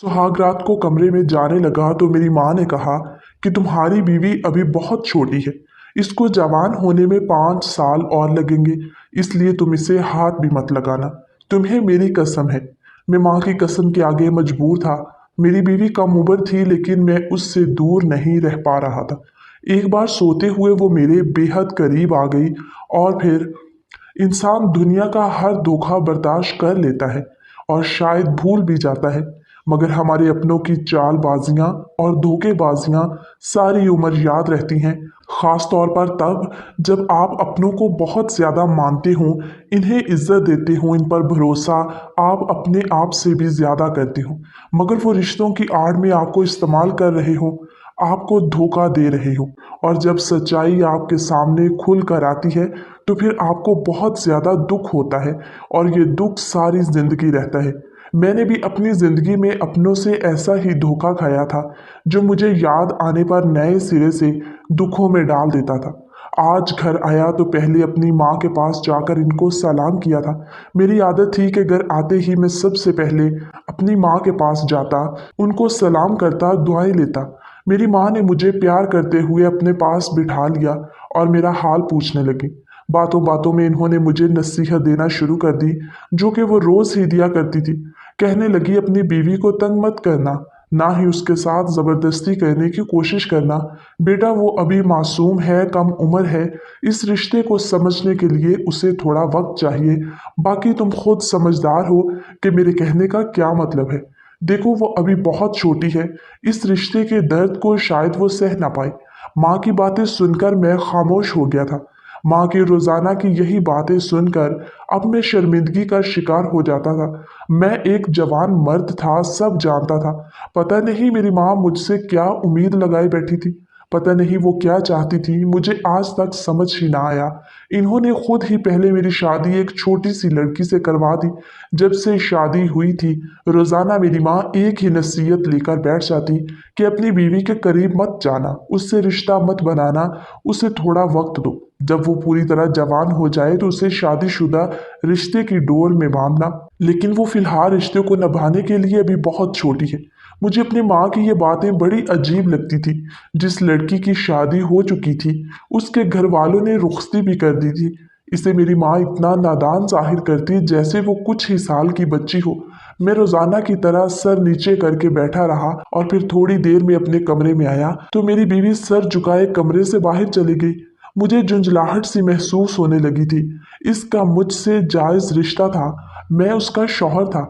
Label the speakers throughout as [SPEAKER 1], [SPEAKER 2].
[SPEAKER 1] सुहाग रात को कमरे में जाने लगा तो मेरी माँ ने कहा कि तुम्हारी बीवी अभी बहुत छोटी है। इसको जवान होने में 5 साल और लगेंगे। इसलिए तुम इसे हाथ भी मत लगाना। तुम्हें मेरी कसम है। मैं माँ की कसम के आगे मजबूर था। मेरी बीवी कम उम्र थी लेकिन मैं उससे दूर नहीं रह पा रहा था। एक बार सोते हुए वो मेरे बेहद करीब आ गई। और फिर इंसान दुनिया का हर धोखा बर्दाश्त कर लेता है और शायद भूल भी जाता है, मगर हमारे अपनों की चालबाजियां और धोखेबाजियां सारी उम्र याद रहती हैं। खास तौर पर तब जब आप अपनों को बहुत ज़्यादा मानते हो, इन्हें इज्जत देते हो, इन पर भरोसा आप अपने आप से भी ज़्यादा करते हो, मगर वो रिश्तों की आड़ में आपको इस्तेमाल कर रहे हो, आपको धोखा दे रहे हो। और जब सच्चाई आपके सामने खुल कर आती है तो फिर आपको बहुत ज़्यादा दुख होता है और ये दुख सारी ज़िंदगी रहता है। मैंने भी अपनी ज़िंदगी में अपनों से ऐसा ही धोखा खाया था, जो मुझे याद आने पर नए सिरे से दुखों में डाल देता था। आज घर आया तो पहले अपनी माँ के पास जाकर इनको सलाम किया था। मेरी आदत थी कि घर आते ही मैं सबसे पहले अपनी माँ के पास जाता, उनको सलाम करता, दुआएं लेता। मेरी माँ ने मुझे प्यार करते हुए अपने पास बिठा लिया और मेरा हाल पूछने लगी। बातों बातों में इन्होंने मुझे नसीहत देना शुरू कर दी, जो कि वो रोज़ ही दिया करती थी। कहने लगी, अपनी बीवी को तंग मत करना, ना ही उसके साथ ज़बरदस्ती करने की कोशिश करना। बेटा, वो अभी मासूम है, कम उम्र है। इस रिश्ते को समझने के लिए उसे थोड़ा वक्त चाहिए। बाकी तुम खुद समझदार हो कि मेरे कहने का क्या मतलब है। देखो, वो अभी बहुत छोटी है। इस रिश्ते के दर्द को शायद वो सह ना पाए। माँ की बातें सुनकर मैं खामोश हो गया था। माँ की रोज़ाना की यही बातें सुनकर अब मैं शर्मिंदगी का शिकार हो जाता था। मैं एक जवान मर्द था, सब जानता था। पता नहीं मेरी माँ मुझसे क्या उम्मीद लगाए बैठी थी। पता नहीं वो क्या चाहती थी, मुझे आज तक समझ ही ना आया। इन्होंने खुद ही पहले मेरी शादी एक छोटी सी लड़की से करवा दी। जब से शादी हुई थी, रोज़ाना मेरी माँ एक ही नसीहत लेकर बैठ जाती कि अपनी बीवी के करीब मत जाना, उससे रिश्ता मत बनाना, उसे थोड़ा वक्त दो। जब वो पूरी तरह जवान हो जाए तो उसे शादीशुदा रिश्ते की डोर में बांधना। लेकिन वो फिलहाल रिश्ते को निभाने के लिए अभी बहुत छोटी है। मुझे अपनी माँ की ये बातें बड़ी अजीब लगती थी। जिस लड़की की शादी हो चुकी थी, उसके घर वालों ने रुखसती भी कर दी थी। इसे मेरी माँ इतना नादान जाहिर करती जैसे वो कुछ ही साल की बच्ची हो। मैं रोजाना की तरह सर नीचे करके बैठा रहा और फिर थोड़ी देर में अपने कमरे में आया तो मेरी बीवी सर झुकाए कमरे से बाहर चली गई। मुझे झुंझलाहट सी महसूस होने लगी थी। इसका मुझसे जायज रिश्ता था। मैं उसका शौहर था,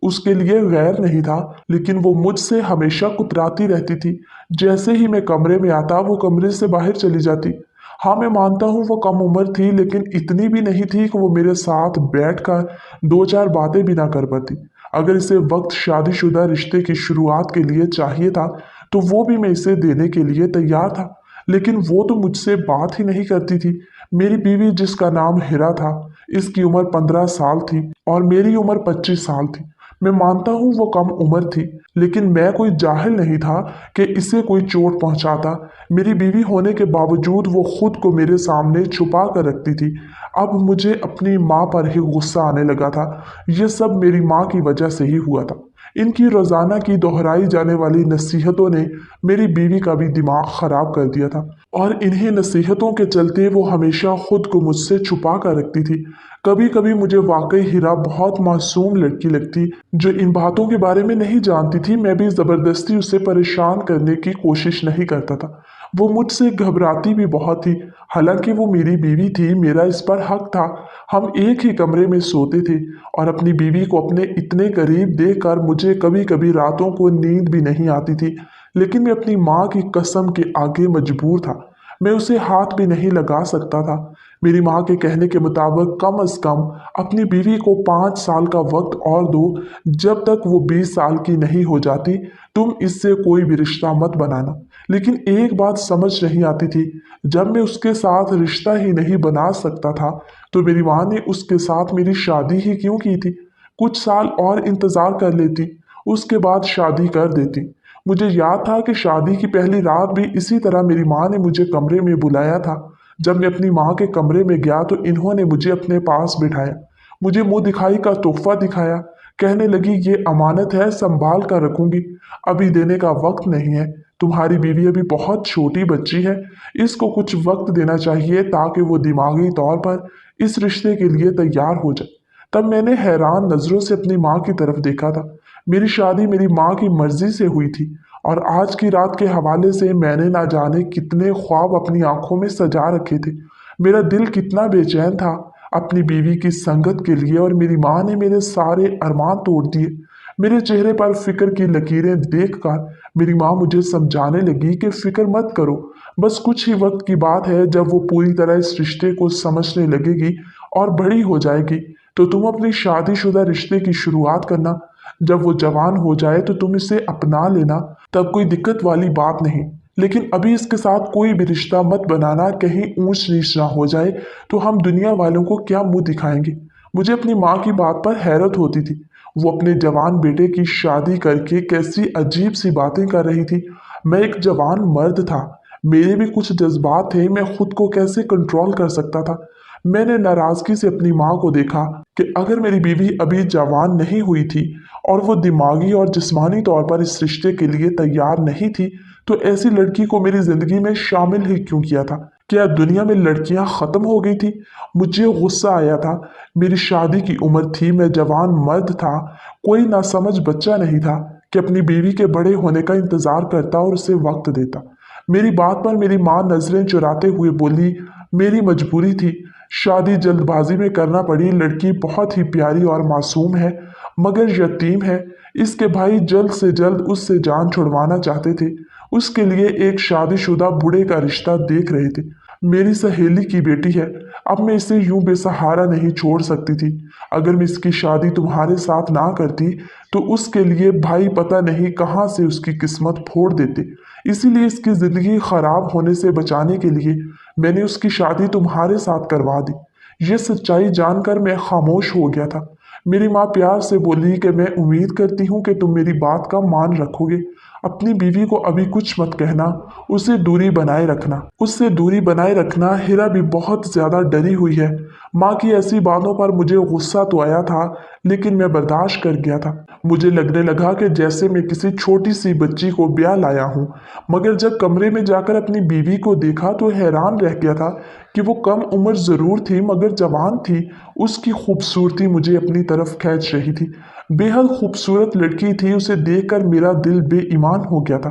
[SPEAKER 1] उसके लिए गैर नहीं था, लेकिन वो मुझसे हमेशा कुतराती रहती थी। जैसे ही मैं कमरे में आता वो कमरे से बाहर चली जाती। हाँ, मैं मानता हूँ वो कम उम्र थी, लेकिन इतनी भी नहीं थी कि वो मेरे साथ बैठकर दो चार बातें भी ना कर पाती। अगर इसे वक्त शादीशुदा रिश्ते की शुरुआत के लिए चाहिए था तो वो भी मैं इसे देने के लिए तैयार था, लेकिन वो तो मुझसे बात ही नहीं करती थी। मेरी बीवी, जिसका नाम हिरा था, इसकी उम्र 15 साल थी और मेरी उम्र 25 साल थी। मैं मानता हूँ वो कम उम्र थी, लेकिन मैं कोई जाहिल नहीं था कि इसे कोई चोट पहुंचाता। मेरी बीवी होने के बावजूद वो खुद को मेरे सामने छुपा कर रखती थी। अब मुझे अपनी माँ पर ही गुस्सा आने लगा था। ये सब मेरी माँ की वजह से ही हुआ था। इनकी रोज़ाना की दोहराई जाने वाली नसीहतों ने मेरी बीवी का भी दिमाग खराब कर दिया था और इन्हीं नसीहतों के चलते वो हमेशा खुद को मुझसे छुपा कर रखती थी। कभी कभी मुझे वाकई हीरा बहुत मासूम लड़की लगती, जो इन बातों के बारे में नहीं जानती थी। मैं भी ज़बरदस्ती उसे परेशान करने की कोशिश नहीं करता था। वो मुझसे घबराती भी बहुत थी। हालांकि वो मेरी बीवी थी, मेरा इस पर हक था। हम एक ही कमरे में सोते थे और अपनी बीवी को अपने इतने करीब देखकर मुझे कभी कभी रातों को नींद भी नहीं आती थी। लेकिन मैं अपनी माँ की कसम के आगे मजबूर था। मैं उसे हाथ भी नहीं लगा सकता था। मेरी माँ के कहने के मुताबिक कम से कम अपनी बीवी को 5 साल का वक्त और दो। जब तक वो 20 साल की नहीं हो जाती, तुम इससे कोई भी रिश्ता मत बनाना। लेकिन एक बात समझ नहीं आती थी, जब मैं उसके साथ रिश्ता ही नहीं बना सकता था तो मेरी माँ ने उसके साथ मेरी शादी ही क्यों की थी। कुछ साल और इंतज़ार कर लेती, उसके बाद शादी कर देती। मुझे याद था कि शादी की पहली रात भी इसी तरह मेरी माँ ने मुझे कमरे में बुलाया था। जब मैं अपनी माँ के कमरे में गया तो इन्होंने मुझे अपने पास बिठाया, मुझे मुंह दिखाई का तोहफा दिखाया। कहने लगी, ये अमानत है, संभाल कर रखूंगी, अभी देने का वक्त नहीं है। तुम्हारी बीवी अभी बहुत छोटी बच्ची है, इसको कुछ वक्त देना चाहिए ताकि वो दिमागी तौर पर इस रिश्ते के लिए तैयार हो जाए। तब मैंने हैरान नज़रों से अपनी माँ की तरफ देखा था। मेरी शादी मेरी माँ की मर्जी से हुई थी और आज की रात के हवाले से मैंने ना जाने कितने ख्वाब अपनी आंखों में सजा रखे थे। मेरा दिल कितना बेचैन था अपनी बीवी की संगत के लिए, और मेरी माँ ने मेरे सारे अरमान तोड़ दिए। मेरे चेहरे पर फिक्र की लकीरें देखकर मेरी माँ मुझे समझाने लगी कि फिक्र मत करो, बस कुछ ही वक्त की बात है, जब वो पूरी तरह इस रिश्ते को समझने लगेगी और बड़ी हो जाएगी तो तुम अपनी शादीशुदा रिश्ते की शुरुआत करना। जब वो जवान हो जाए तो तुम इसे अपना लेना, तब कोई दिक्कत वाली बात नहीं। लेकिन अभी इसके साथ कोई भी रिश्ता मत बनाना, कहीं ऊंच नीच ना हो जाए तो हम दुनिया वालों को क्या मुंह दिखाएंगे। मुझे अपनी माँ की बात पर हैरत होती थी। वो अपने जवान बेटे की शादी करके कैसी अजीब सी बातें कर रही थी। मैं एक जवान मर्द था, मेरे भी कुछ जज्बात थे, मैं खुद को कैसे कंट्रोल कर सकता था। मैंने नाराजगी से अपनी माँ को देखा कि अगर मेरी बीवी अभी जवान नहीं हुई थी और वो दिमागी और जिस्मानी तौर पर इस रिश्ते के लिए तैयार नहीं थी, तो ऐसी लड़की को मेरी जिंदगी में शामिल ही क्यों किया था। क्या दुनिया में लड़कियां खत्म हो गई थी। मुझे गुस्सा आया था। मेरी शादी की उम्र थी, मैं जवान मर्द था, कोई नासमझ बच्चा नहीं था कि अपनी बीवी के बड़े होने का इंतजार करता और उसे वक्त देता। मेरी बात पर मेरी माँ नजरें चुराते हुए बोली, मेरी मजबूरी थी, शादी जल्दबाजी में करना पड़ी। लड़की बहुत ही प्यारी और मासूम है, मगर यतीम है। इसके भाई जल्द से जल्द उससे जान छुड़वाना चाहते थे, उसके लिए एक शादीशुदा बूढ़े का रिश्ता देख रहे थे। मेरी सहेली की बेटी है, अब मैं इसे यूं बेसहारा नहीं छोड़ सकती थी। अगर मैं इसकी शादी तुम्हारे साथ ना करती तो उसके लिए भाई पता नहीं कहाँ से उसकी किस्मत फोड़ देते। इसीलिए इसकी जिंदगी खराब होने से बचाने के लिए मैंने उसकी शादी तुम्हारे साथ करवा दी। ये सच्चाई जानकर मैं खामोश हो गया था। मेरी माँ प्यार से बोली कि मैं उम्मीद करती हूँ कि तुम मेरी बात का मान रखोगे। अपनी बीवी को अभी कुछ मत कहना, उसे दूरी बनाए रखना। उससे दूरी बनाए रखना। हिरा भी बहुत ज्यादा डरी हुई है। माँ की ऐसी बातों पर मुझे गुस्सा तो आया था, लेकिन मैं बर्दाश्त कर गया था। मुझे लगने लगा कि जैसे मैं किसी छोटी सी बच्ची को ब्याह लाया हूँ। मगर जब कमरे में जाकर अपनी बीवी को देखा तो हैरान रह गया था कि वो कम उम्र जरूर थी मगर जवान थी। उसकी खूबसूरती मुझे अपनी तरफ खींच रही थी। बेहद खूबसूरत लड़की थी, उसे देखकर मेरा दिल बेईमान हो गया था।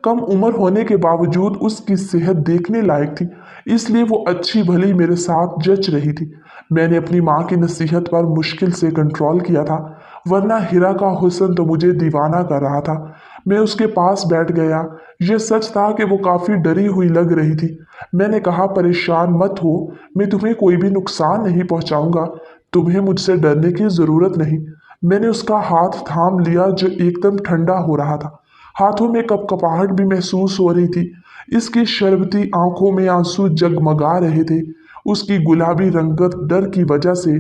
[SPEAKER 1] कम उम्र होने के बावजूद उसकी सेहत देखने लायक थी, इसलिए वो अच्छी भली मेरे साथ जच रही थी। मैंने अपनी माँ की नसीहत पर मुश्किल से कंट्रोल किया था, वरना हिरा का हुस्न तो मुझे दीवाना कर रहा था। मैं उसके पास बैठ गया। यह सच था कि वो काफ़ी डरी हुई लग रही थी। मैंने कहा, परेशान मत हो, मैं तुम्हें कोई भी नुकसान नहीं पहुंचाऊंगा, तुम्हें मुझसे डरने की ज़रूरत नहीं। मैंने उसका हाथ थाम लिया जो एकदम ठंडा हो रहा था। हाथों में कपकपाहट भी महसूस हो रही थी। इसकी शर्बती आंखों में आंसू जगमगा रहे थे। उसकी गुलाबी रंगत डर की वजह से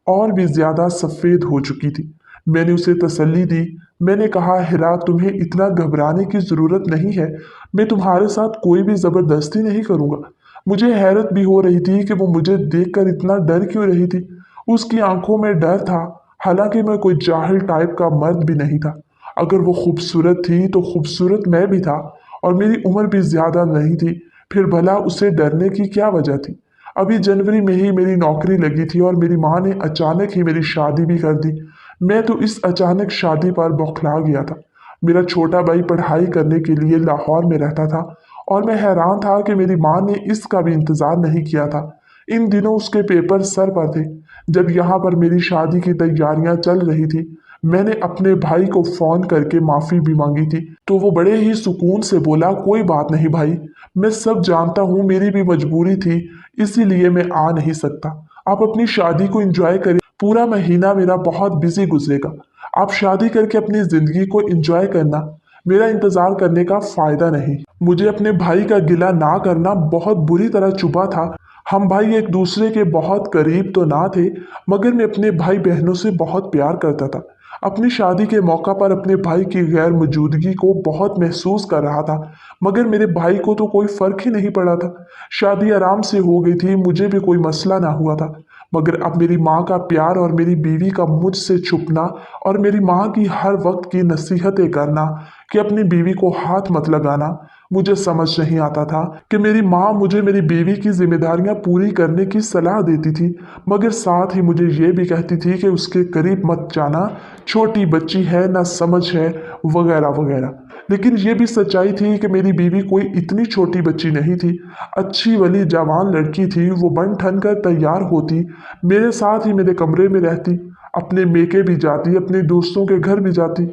[SPEAKER 1] और भी ज्यादा सफेद हो चुकी थी। मैंने उसे तसल्ली दी। मैंने कहा, हिरा, तुम्हें इतना घबराने की जरूरत नहीं है, मैं तुम्हारे साथ कोई भी जबरदस्ती नहीं करूंगा। मुझे हैरत भी हो रही थी कि वो मुझे देखकर इतना डर क्यों रही थी। उसकी आंखों में डर था, हालांकि मैं कोई जाहिल टाइप का मर्द भी नहीं था। अगर वो खूबसूरत थी तो खूबसूरत मैं भी था, और मेरी उम्र भी ज्यादा नहीं थी, फिर भला उसे डरने की क्या वजह थी। अभी जनवरी में ही मेरी नौकरी लगी थी और मेरी माँ ने अचानक ही मेरी शादी भी कर दी। मैं तो इस अचानक शादी पर बौखला गया था। मेरा छोटा भाई पढ़ाई करने के लिए लाहौर में रहता था और मैं हैरान था कि मेरी माँ ने इसका भी इंतज़ार नहीं किया था। इन दिनों उसके पेपर सर पर थे। जब यहाँ पर मेरी शादी की तैयारियां चल रही थी, मैंने अपने भाई को फ़ोन करके माफ़ी भी मांगी थी, तो वो बड़े ही सुकून से बोला, कोई बात नहीं भाई, मैं सब जानता हूँ, मेरी भी मजबूरी थी, इसीलिए मैं आ नहीं सकता। आप अपनी शादी को एंजॉय करें, पूरा महीना मेरा बहुत बिजी गुजरेगा। आप शादी करके अपनी ज़िंदगी को एंजॉय करना, मेरा इंतज़ार करने का फ़ायदा नहीं। मुझे अपने भाई का गिला ना करना बहुत बुरी तरह चुभा था। हम भाई एक दूसरे के बहुत करीब तो ना थे, मगर मैं अपने भाई बहनों से बहुत प्यार करता था। अपनी शादी के मौका पर अपने भाई की गैर मौजूदगी को बहुत महसूस कर रहा था, मगर मेरे भाई को तो कोई फर्क ही नहीं पड़ा था। शादी आराम से हो गई थी, मुझे भी कोई मसला ना हुआ था। मगर अब मेरी माँ का प्यार और मेरी बीवी का मुझसे छुपना और मेरी माँ की हर वक्त की नसीहतें करना कि अपनी बीवी को हाथ मत लगाना, मुझे समझ नहीं आता था कि मेरी माँ मुझे मेरी बीवी की जिम्मेदारियां पूरी करने की सलाह देती थी, मगर साथ ही मुझे ये भी कहती थी कि उसके करीब मत जाना, छोटी बच्ची है, ना समझ है, वगैरह वगैरह। लेकिन ये भी सच्चाई थी कि मेरी बीवी कोई इतनी छोटी बच्ची नहीं थी, अच्छी वाली जवान लड़की थी। वो बन ठन कर तैयार होती, मेरे साथ ही मेरे कमरे में रहती, अपने मेके भी जाती, अपने दोस्तों के घर भी जाती,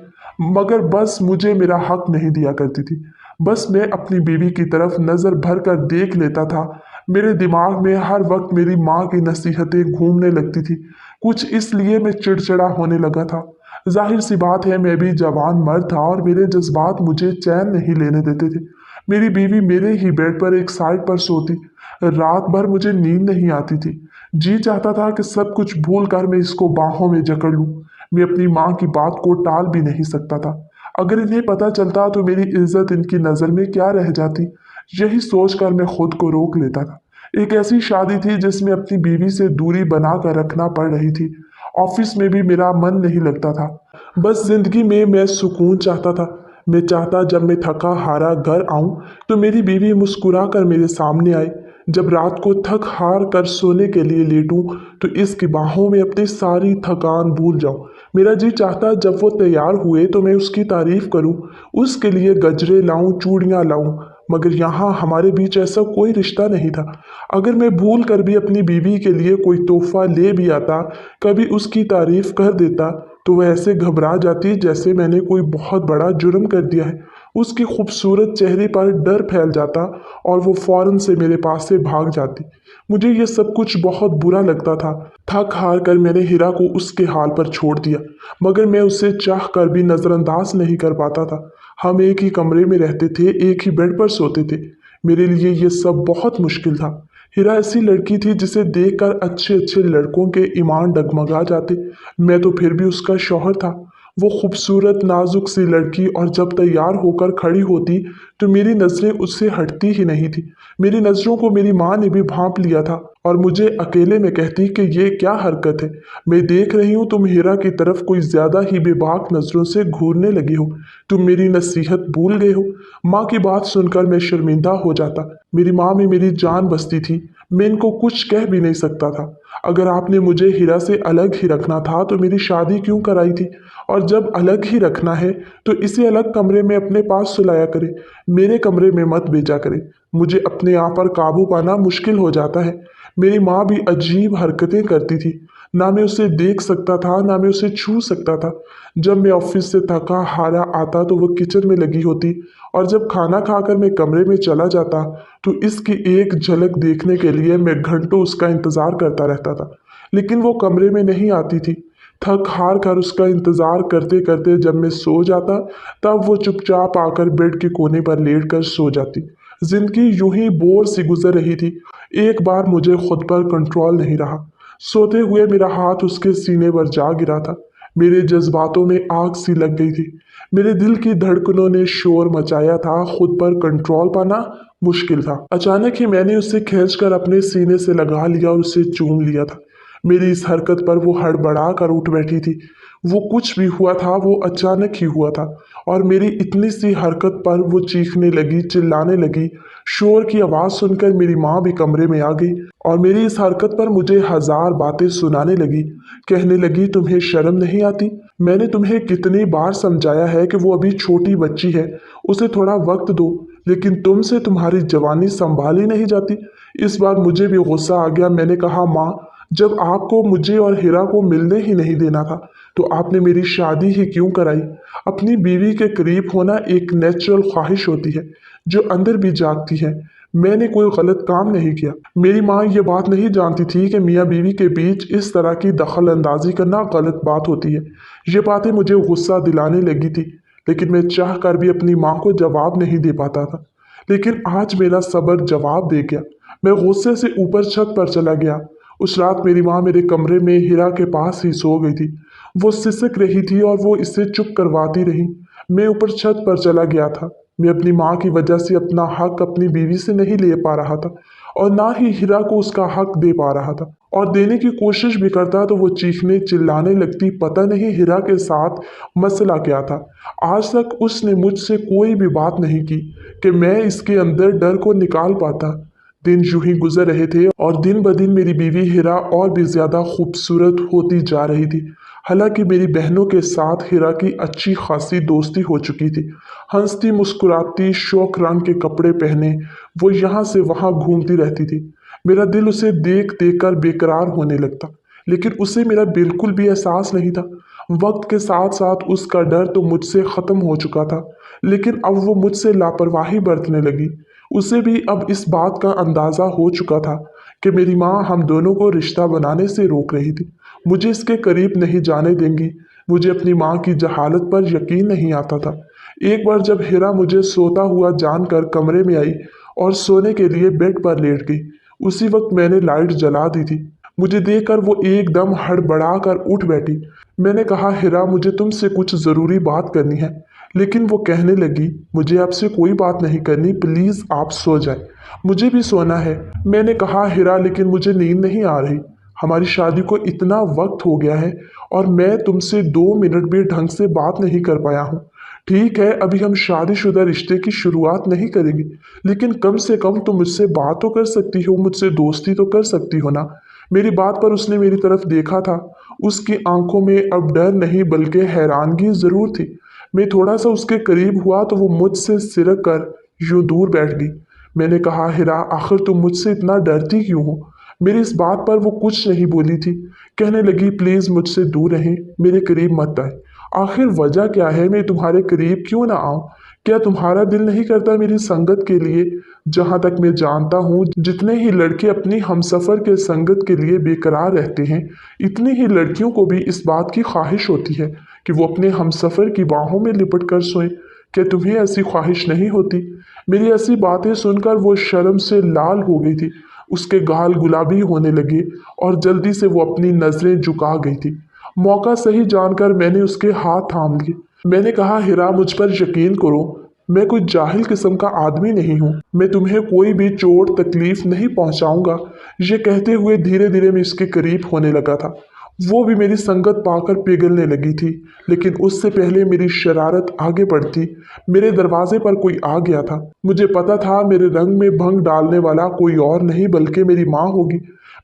[SPEAKER 1] मगर बस मुझे मेरा हक नहीं दिया करती थी। बस मैं अपनी बीवी की तरफ नज़र भर कर देख लेता था। मेरे दिमाग में हर वक्त मेरी माँ की नसीहतें घूमने लगती थी। कुछ इसलिए मैं चिड़चिड़ा होने लगा था। जाहिर सी बात है, मैं भी जवान मर्द था और मेरे जज्बात मुझे चैन नहीं लेने देते थे। मेरी बीवी मेरे ही बेड पर एक साइड पर सोती। रात भर मुझे नींद नहीं आती थी। जी चाहता था कि सब कुछ भूल कर मैं इसको बाहों में जकड़ लूं। मैं अपनी माँ की बात को टाल भी नहीं सकता था। अगर इन्हें पता चलता तो मेरी इज्जत इनकी नज़र में क्या रह जाती। यही सोचकर मैं खुद को रोक लेता था। एक ऐसी शादी थी जिसमें अपनी बीवी से दूरी बना कर रखना पड़ रही थी। ऑफिस में भी मेरा मन नहीं लगता था। बस जिंदगी में मैं सुकून चाहता था। मैं चाहता जब मैं थका हारा घर आऊं तो मेरी बीवी मुस्कुरा कर मेरे सामने आए। जब रात को थक हार कर सोने के लिए लेटूं तो इसकी बाहों में अपनी सारी थकान भूल जाऊं। मेरा जी चाहता जब वो तैयार हुए तो मैं उसकी तारीफ करूं, उसके लिए गजरे लाऊं, चूड़ियां लाऊं। मगर यहाँ हमारे बीच ऐसा कोई रिश्ता नहीं था। अगर मैं भूल कर भी अपनी बीवी के लिए कोई तोहफा ले भी आता, कभी उसकी तारीफ कर देता, तो वह ऐसे घबरा जाती जैसे मैंने कोई बहुत बड़ा जुर्म कर दिया है। उसके खूबसूरत चेहरे पर डर फैल जाता और वो फौरन से मेरे पास से भाग जाती। मुझे ये सब कुछ बहुत बुरा लगता था। थक हार कर मैंने हीरा को उसके हाल पर छोड़ दिया, मगर मैं उसे चाह कर भी नज़रअंदाज नहीं कर पाता था। हम एक ही कमरे में रहते थे, एक ही बेड पर सोते थे। मेरे लिए ये सब बहुत मुश्किल था। हीरा ऐसी लड़की थी जिसे देखकर अच्छे अच्छे लड़कों के ईमान डगमगा जाते। मैं तो फिर भी उसका शौहर था। वो खूबसूरत नाजुक सी लड़की, और जब तैयार होकर खड़ी होती तो मेरी नज़रें उससे हटती ही नहीं थी। मेरी नज़रों को मेरी माँ ने भी भांप लिया था और मुझे अकेले में कहती कि ये क्या हरकत है। मैं देख रही हूँ तुम हीरा की तरफ कोई ज़्यादा ही बेबाक नज़रों से घूरने लगी हो। तुम मेरी नसीहत भूल गए हो। माँ की बात सुनकर मैं शर्मिंदा हो जाता। मेरी माँ में मेरी जान बसती थी। मैं इनको कुछ कह भी नहीं सकता था। अगर आपने मुझे हीरा से अलग ही रखना था तो मेरी शादी क्यों कराई थी? और जब अलग ही रखना है तो इसे अलग कमरे में अपने पास सुलाया करे, मेरे कमरे में मत भेजा करे। मुझे अपने आप पर काबू पाना मुश्किल हो जाता है। मेरी माँ भी अजीब हरकतें करती थी। ना मैं उसे देख सकता था, ना मैं उसे छू सकता था। जब मैं ऑफिस से थका हारा आता तो वो किचन में लगी होती, और जब खाना खाकर मैं कमरे में चला जाता तो इसकी एक झलक देखने के लिए मैं घंटों उसका इंतज़ार करता रहता था। लेकिन वो कमरे में नहीं आती थी। थक हार कर उसका इंतज़ार करते करते जब मैं सो जाता, तब वो चुपचाप आकर बेड के कोने पर लेट कर सो जाती। जिंदगी यूं ही बोर सी गुजर रही थी। एक बार मुझे खुद पर कंट्रोल नहीं रहा। सोते हुए मेरा हाथ उसके सीने पर जा गिरा था। मेरे जज्बातों में आग सी लग गई थी। मेरे दिल की धड़कनों ने शोर मचाया था। खुद पर कंट्रोल पाना मुश्किल था। अचानक ही मैंने उसे खींचकर अपने सीने से लगा लिया और उसे चूम लिया था। मेरी इस हरकत पर वो हड़बड़ा कर उठ बैठी थी। वो कुछ भी हुआ था वो अचानक ही हुआ था, और मेरी इतनी सी हरकत पर वो चीखने लगी, चिल्लाने लगी। शोर की आवाज़ सुनकर मेरी माँ भी कमरे में आ गई और मेरी इस हरकत पर मुझे हजार बातें सुनाने लगी। कहने लगी, तुम्हें शर्म नहीं आती? मैंने तुम्हें कितनी बार समझाया है कि वो अभी छोटी बच्ची है, उसे थोड़ा वक्त दो, लेकिन तुमसे तुम्हारी जवानी संभाली नहीं जाती। इस बार मुझे भी गुस्सा आ गया। मैंने कहा, माँ, जब आपको मुझे और हीरा को मिलने ही नहीं देना था तो आपने मेरी शादी ही क्यों कराई? अपनी बीवी के करीब होना एक नेचुरल ख्वाहिश होती है जो अंदर भी जागती है। मैंने कोई गलत काम नहीं किया। मेरी माँ ये बात नहीं जानती थी कि मियाँ बीवी के बीच इस तरह की दखल अंदाजी करना गलत बात होती है। ये बातें मुझे गुस्सा दिलाने लगी थी, लेकिन मैं चाह कर भी अपनी माँ को जवाब नहीं दे पाता था। लेकिन आज मेरा सब्र जवाब दे गया। मैं गुस्से से ऊपर छत पर चला गया। उस रात मेरी माँ मेरे कमरे में हीरा के पास ही सो गई थी। वो सिसक रही थी और वो इसे चुप करवाती रही। मैं ऊपर छत पर चला गया था। मैं अपनी माँ की वजह से अपना हक अपनी बीवी से नहीं ले पा रहा था और ना ही हीरा को उसका हक दे पा रहा था, और देने की कोशिश भी करता तो वो चीखने चिल्लाने लगती। पता नहीं हीरा के साथ मसला क्या था। आज तक उसने मुझसे कोई भी बात नहीं की कि मैं इसके अंदर डर को निकाल पाता। दिन यूं ही गुजर रहे थे और दिन ब दिन मेरी बीवी हीरा और भी ज़्यादा खूबसूरत होती जा रही थी। हालांकि मेरी बहनों के साथ हीरा की अच्छी खासी दोस्ती हो चुकी थी। हंसती मुस्कुराती शौक रंग के कपड़े पहने वो यहाँ से वहाँ घूमती रहती थी। मेरा दिल उसे देख देख कर बेकरार होने लगता, लेकिन उसे मेरा बिल्कुल भी एहसास नहीं था। वक्त के साथ साथ उसका डर तो मुझसे ख़त्म हो चुका था, लेकिन अब वो मुझसे लापरवाही बरतने लगी। उसे भी अब इस बात का अंदाज़ा हो चुका था कि मेरी माँ हम दोनों को रिश्ता बनाने से रोक रही थी, मुझे इसके करीब नहीं जाने देंगी। मुझे अपनी माँ की जहालत पर यकीन नहीं आता था। एक बार जब हीरा मुझे सोता हुआ जानकर कमरे में आई और सोने के लिए बेड पर लेट गई, उसी वक्त मैंने लाइट जला दी थी। मुझे देखकर वो एकदम हड़बड़ा कर उठ बैठी। मैंने कहा, हीरा मुझे तुमसे कुछ ज़रूरी बात करनी है। लेकिन वो कहने लगी, मुझे आपसे कोई बात नहीं करनी, प्लीज़ आप सो जाए, मुझे भी सोना है। मैंने कहा, हीरा लेकिन मुझे नींद नहीं आ रही। हमारी शादी को इतना वक्त हो गया है और मैं तुमसे 2 मिनट भी ढंग से बात नहीं कर पाया हूँ। ठीक है, अभी हम शादीशुदा रिश्ते की शुरुआत नहीं करेंगे, लेकिन कम से कम तुम मुझसे बात तो कर सकती हो, मुझसे दोस्ती तो कर सकती हो ना। मेरी बात पर उसने मेरी तरफ देखा था। उसकी आंखों में अब डर नहीं बल्कि हैरानगी ज़रूर थी। मैं थोड़ा सा उसके करीब हुआ तो वो मुझसे सिरक कर यूं दूर बैठ गई। मैंने कहा, हीरा आखिर तुम मुझसे इतना डरती क्यों हो? मेरी इस बात पर वो कुछ नहीं बोली थी। कहने लगी, प्लीज़ मुझसे दूर रहें, मेरे करीब मत आए। आखिर वजह क्या है, मैं तुम्हारे करीब क्यों ना आऊँ? क्या तुम्हारा दिल नहीं करता मेरी संगत के लिए? जहाँ तक मैं जानता हूँ, जितने ही लड़के अपनी हमसफ़र के संगत के लिए बेकरार रहते हैं, इतनी ही लड़कियों को भी इस बात की ख्वाहिश होती है कि वो अपने हमसफ़र की बाहों में लिपट कर सोएं। क्या तुम्हें ऐसी ख्वाहिश नहीं होती? मेरी ऐसी बातें सुनकर वो शर्म से लाल हो गई थी। उसके गाल गुलाबी होने लगे और जल्दी से वो अपनी नज़रें झुका गई थी। मौका सही जानकर मैंने उसके हाथ थाम लिए। मैंने कहा, हीरा मुझ पर यकीन करो, मैं कोई जाहिल किस्म का आदमी नहीं हूँ, मैं तुम्हें कोई भी चोट तकलीफ नहीं पहुँचाऊँगा। ये कहते हुए धीरे धीरे मैं इसके करीब होने लगा था। वो भी मेरी संगत पाकर पिघलने लगी थी, लेकिन उससे पहले मेरी शरारत आगे बढ़ती। मेरे दरवाजे पर कोई आ गया था। मुझे पता था मेरे रंग में भंग डालने वाला कोई और नहीं बल्कि मेरी माँ होगी।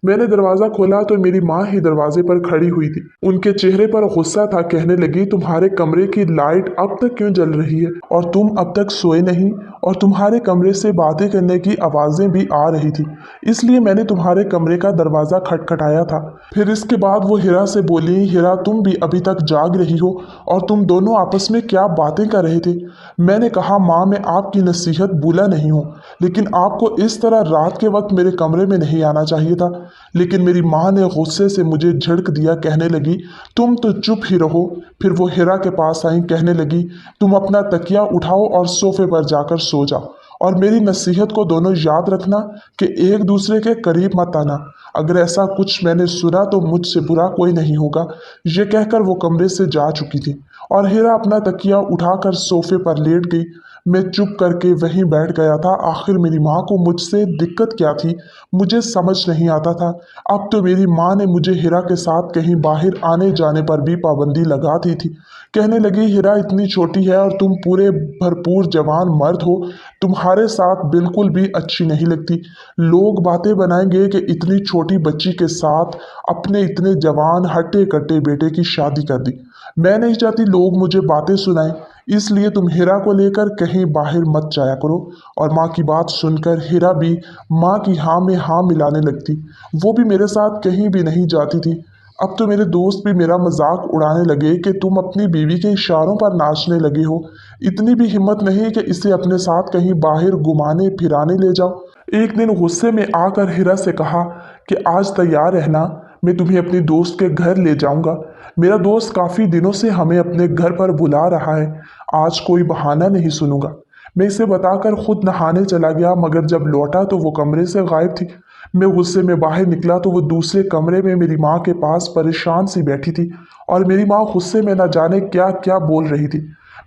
[SPEAKER 1] मैंने दरवाज़ा खोला तो मेरी माँ ही दरवाजे पर खड़ी हुई थी। उनके चेहरे पर गुस्सा था। कहने लगी, तुम्हारे कमरे की लाइट अब तक क्यों जल रही है और तुम अब तक सोए नहीं? और तुम्हारे कमरे से बातें करने की आवाज़ें भी आ रही थी, इसलिए मैंने तुम्हारे कमरे का दरवाज़ा खटखटाया था। फिर इसके बाद वो हीरा से बोली, हीरा तुम भी अभी तक जाग रही हो और तुम दोनों आपस में क्या बातें कर रहे थे? मैंने कहा, माँ मैं आपकी नसीहत भूला नहीं हूँ, लेकिन आपको इस तरह रात के वक्त मेरे कमरे में नहीं आना चाहिए था। लेकिन मेरी माँ ने गुस्से से मुझे झिड़क दिया। कहने लगी, तुम तो चुप ही रहो। फिर वो हीरा के पास आई। कहने लगी, तुम अपना तकिया उठाओ और सोफे पर जाकर सो जाओ, और मेरी नसीहत को दोनों याद रखना कि एक दूसरे के करीब मत आना। अगर ऐसा कुछ मैंने सुना तो मुझसे बुरा कोई नहीं होगा। ये कहकर वो कमरे से जा चुकी थी और हीरा अपना तकिया उठाकर सोफे पर लेट गई। मैं चुप करके वहीं बैठ गया था। आखिर मेरी माँ को मुझसे दिक्कत क्या थी, मुझे समझ नहीं आता था। अब तो मेरी माँ ने मुझे हीरा के साथ कहीं बाहर आने जाने पर भी पाबंदी लगा दी थी। कहने लगी, हीरा इतनी छोटी है और तुम पूरे भरपूर जवान मर्द हो, तुम्हारे साथ बिल्कुल भी अच्छी नहीं लगती। लोग बातें बनाएंगे कि इतनी छोटी बच्ची के साथ अपने इतने जवान हट्टे कट्टे बेटे की शादी कर दी। मैं नहीं चाहती लोग मुझे बातें सुनाएं, इसलिए तुम हीरा को लेकर कहीं बाहर मत जाया करो। और माँ की बात सुनकर हीरा भी माँ की हाँ में हाँ मिलाने लगती। वो भी मेरे साथ कहीं भी नहीं जाती थी। अब तो मेरे दोस्त भी मेरा मजाक उड़ाने लगे कि तुम अपनी बीवी के इशारों पर नाचने लगे हो। इतनी भी हिम्मत नहीं कि इसे अपने साथ कहीं बाहर घुमाने फिराने ले जाओ। एक दिन गुस्से में आकर हीरा से कहा कि आज तैयार रहना, मैं तुम्हें अपनी दोस्त के घर ले जाऊंगा। मेरा दोस्त काफ़ी दिनों से हमें अपने घर पर बुला रहा है, आज कोई बहाना नहीं सुनूंगा। मैं इसे बताकर खुद नहाने चला गया, मगर जब लौटा तो वो कमरे से गायब थी। मैं गुस्से में बाहर निकला तो वो दूसरे कमरे में मेरी माँ के पास परेशान सी बैठी थी और मेरी माँ गुस्से में न जाने क्या क्या बोल रही थी।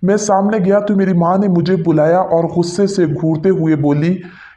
[SPEAKER 1] मैं सामने गया तो मेरी माँ ने मुझे बुलाया और गुस्से से घूरते हुए बोली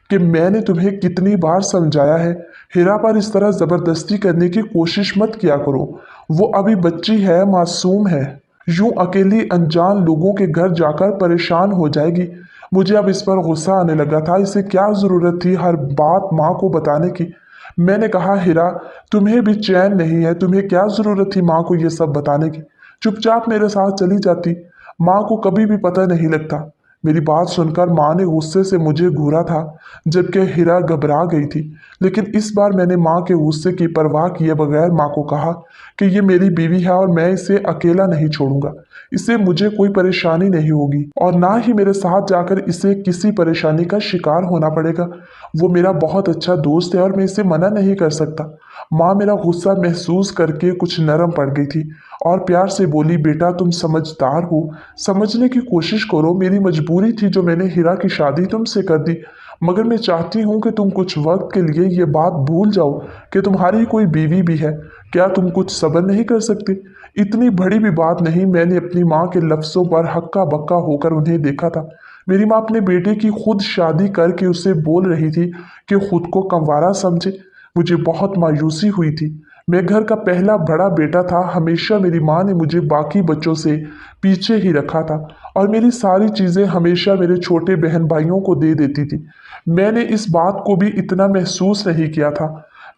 [SPEAKER 1] कि मैंने तुम्हें कितनी बार समझाया है, हिरा पर इस तरह ज़बरदस्ती करने की कोशिश मत किया करो। वो अभी बच्ची है, मासूम है, यूं अकेली अनजान लोगों के घर जाकर परेशान हो जाएगी। मुझे अब इस पर गुस्सा आने लगा था। इसे क्या ज़रूरत थी हर बात माँ को बताने की। मैंने कहा, हिरा, तुम्हें भी चैन नहीं है, तुम्हें क्या ज़रूरत थी माँ को ये सब बताने की। चुपचाप मेरे साथ चली जाती, माँ को कभी भी पता नहीं लगता। मेरी बात सुनकर माँ ने गुस्से से मुझे घूरा था, जबकि हिरा घबरा गई थी। लेकिन इस बार मैंने माँ के गुस्से की परवाह किए बगैर माँ को कहा कि ये मेरी बीवी है और मैं इसे अकेला नहीं छोड़ूंगा। इससे मुझे कोई परेशानी नहीं होगी और ना ही मेरे साथ जाकर इसे किसी परेशानी का शिकार होना पड़ेगा। वो मेरा बहुत अच्छा दोस्त है और मैं इसे मना नहीं कर सकता। माँ मेरा गुस्सा महसूस करके कुछ नरम पड़ गई थी और प्यार से बोली, बेटा तुम समझदार हो, समझने की कोशिश करो। मेरी मजबूरी थी जो मैंने हिरा की शादी तुमसे कर दी, मगर मैं चाहती हूँ कि तुम कुछ वक्त के लिए ये बात भूल जाओ कि तुम्हारी कोई बीवी भी है। क्या तुम कुछ सब्र नहीं कर सकते? इतनी बड़ी भी बात नहीं। मैंने अपनी माँ के लफ्ज़ों पर हक्का बक्का होकर उन्हें देखा था। मेरी माँ अपने बेटे की खुद शादी करके उसे बोल रही थी कि खुद को कंवारा समझे। मुझे बहुत मायूसी हुई थी। मैं घर का पहला बड़ा बेटा था। हमेशा मेरी माँ ने मुझे बाकी बच्चों से पीछे ही रखा था और मेरी सारी चीज़ें हमेशा मेरे छोटे बहन भाइयों को दे देती थी। मैंने इस बात को भी इतना महसूस नहीं किया था।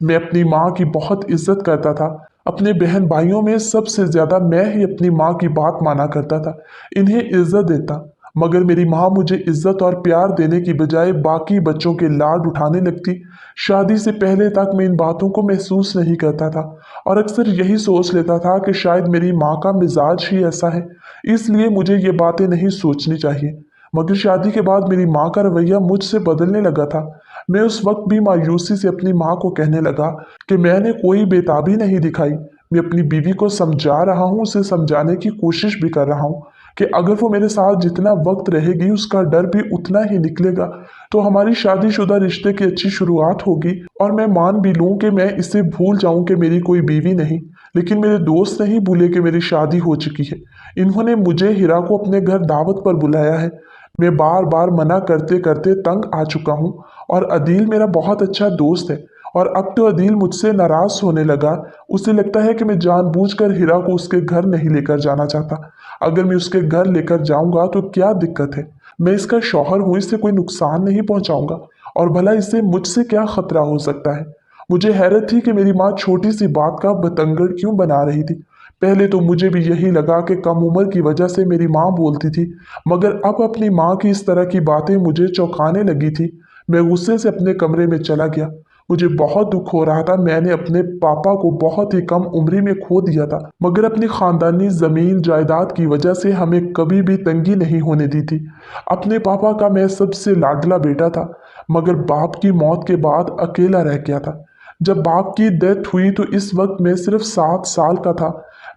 [SPEAKER 1] मैं अपनी माँ की बहुत इज्जत करता था। अपने बहन भाइयों में सबसे ज़्यादा मैं ही अपनी माँ की बात माना करता था, इन्हें इज्जत देता। मगर मेरी माँ मुझे इज्जत और प्यार देने की बजाय बाकी बच्चों के लाड उठाने लगती। शादी से पहले तक मैं इन बातों को महसूस नहीं करता था और अक्सर यही सोच लेता था कि शायद मेरी माँ का मिजाज ही ऐसा है, इसलिए मुझे ये बातें नहीं सोचनी चाहिए। मगर शादी के बाद मेरी माँ का रवैया मुझसे बदलने लगा था। मैं उस वक्त भी मायूसी से अपनी माँ को कहने लगा कि मैंने कोई बेताबी नहीं दिखाई। मैं अपनी बीवी को समझा रहा हूँ, उसे समझाने की कोशिश भी कर रहा हूँ कि अगर वो मेरे साथ जितना वक्त रहेगी उसका डर भी उतना ही निकलेगा, तो हमारी शादीशुदा रिश्ते की अच्छी शुरुआत होगी और मैं मान भी लूँ कि मैं इसे भूल जाऊँ कि मेरी कोई बीवी नहीं। लेकिन मेरे दोस्त नहीं भूले कि मेरी शादी हो चुकी है। इन्होंने मुझे हिरा को अपने घर दावत पर बुलाया है। मैं बार बार मना करते करते तंग आ चुका हूँ और अदील मेरा बहुत अच्छा दोस्त है और अब तो अदील मुझसे नाराज होने लगा। उसे लगता है कि मैं जानबूझकर हिरा को उसके घर नहीं लेकर जाना चाहता। अगर मैं उसके घर लेकर जाऊंगा तो क्या दिक्कत है? मैं इसका शौहर हूँ, इससे कोई नुकसान नहीं पहुंचाऊंगा और भला इससे मुझसे क्या खतरा हो सकता है? मुझे हैरत थी कि मेरी माँ छोटी सी बात का बतंगड़ क्यों बना रही थी। पहले तो मुझे भी यही लगा कि कम उम्र की वजह से मेरी माँ बोलती थी, मगर अब अपनी माँ की इस तरह की बातें मुझे चौंकाने लगी थी। मैं गुस्से से अपने कमरे में चला गया। मुझे बहुत दुख हो रहा था। मैंने अपने पापा को बहुत ही कम उम्र में खो दिया था, मगर अपनी खानदानी जमीन जायदाद की वजह से हमें कभी भी तंगी नहीं होने दी थी। अपने पापा का मैं सबसे लाडला बेटा था, मगर बाप की मौत के बाद अकेला रह गया था। जब बाप की डेथ हुई तो इस वक्त मैं सिर्फ 7 साल का था।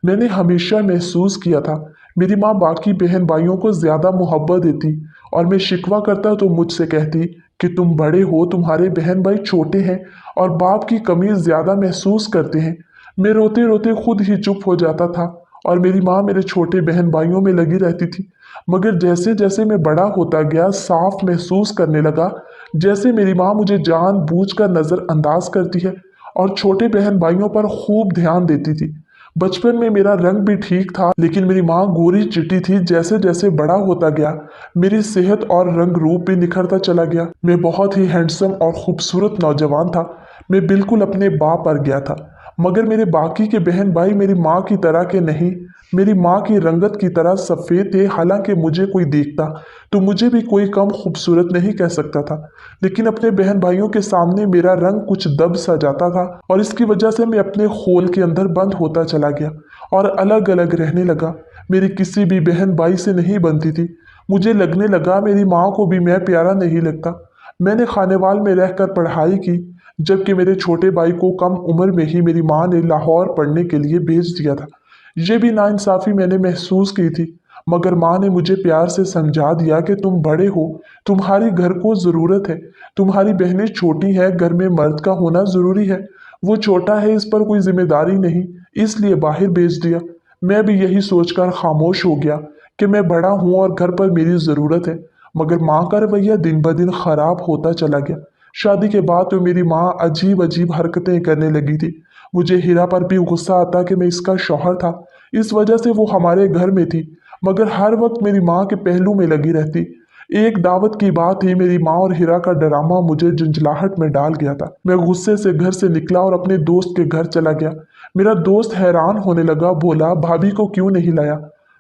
[SPEAKER 1] मैंने हमेशा महसूस किया था मेरी माँ बाकी बहन भाइयों को ज़्यादा मोहब्बत देती और मैं शिकवा करता तो मुझसे कहती कि तुम बड़े हो, तुम्हारे बहन भाई छोटे हैं और बाप की कमी ज़्यादा महसूस करते हैं। मैं रोते रोते खुद ही चुप हो जाता था और मेरी माँ मेरे छोटे बहन भाइयों में लगी रहती थी। मगर जैसे जैसे मैं बड़ा होता गया साफ महसूस करने लगा जैसे मेरी माँ मुझे जानबूझकर नज़रअंदाज करती है और छोटे बहन भाइयों पर खूब ध्यान देती थी। बचपन में मेरा रंग भी ठीक था, लेकिन मेरी माँ गोरी चिट्टी थी। जैसे जैसे बड़ा होता गया मेरी सेहत और रंग रूप भी निखरता चला गया। मैं बहुत ही हैंडसम और खूबसूरत नौजवान था। मैं बिल्कुल अपने बाप पर गया था। मगर मेरे बाकी के बहन भाई मेरी माँ की तरह के नहीं, मेरी माँ की रंगत की तरह सफ़ेद थे। हालांकि मुझे कोई देखता तो मुझे भी कोई कम खूबसूरत नहीं कह सकता था, लेकिन अपने बहन भाइयों के सामने मेरा रंग कुछ दब सा जाता था और इसकी वजह से मैं अपने खोल के अंदर बंद होता चला गया और अलग अलग रहने लगा। मेरी किसी भी बहन भाई से नहीं बनती थी। मुझे लगने लगा मेरी माँ को भी मैं प्यारा नहीं लगता। मैंने खानेवाल में रहकर पढ़ाई की, जबकि मेरे छोटे भाई को कम उम्र में ही मेरी माँ ने लाहौर पढ़ने के लिए भेज दिया था। ये भी नाइंसाफ़ी मैंने महसूस की थी, मगर माँ ने मुझे प्यार से समझा दिया कि तुम बड़े हो, तुम्हारी घर को ज़रूरत है, तुम्हारी बहनें छोटी हैं, घर में मर्द का होना ज़रूरी है। वो छोटा है, इस पर कोई जिम्मेदारी नहीं, इसलिए बाहर भेज दिया। मैं भी यही सोचकर खामोश हो गया कि मैं बड़ा हूँ और घर पर मेरी ज़रूरत है, मगर माँ का रवैया दिन ब दिन खराब होता चला गया। शादी के बाद तो मेरी माँ अजीब अजीब हरकतें करने लगी थी। मुझे हीरा पर भी गुस्सा आता कि मैं इसका शौहर था, इस वजह से वो हमारे घर में थी, मगर हर वक्त मेरी माँ के पहलू में लगी रहती। एक दावत की बात ही मेरी माँ और हीरा का ड्रामा मुझे झंझलाहट में डाल गया था। मैं गुस्से से घर से निकला और अपने दोस्त के घर चला गया। मेरा दोस्त हैरान होने लगा, बोला भाभी को क्यों नहीं लाया?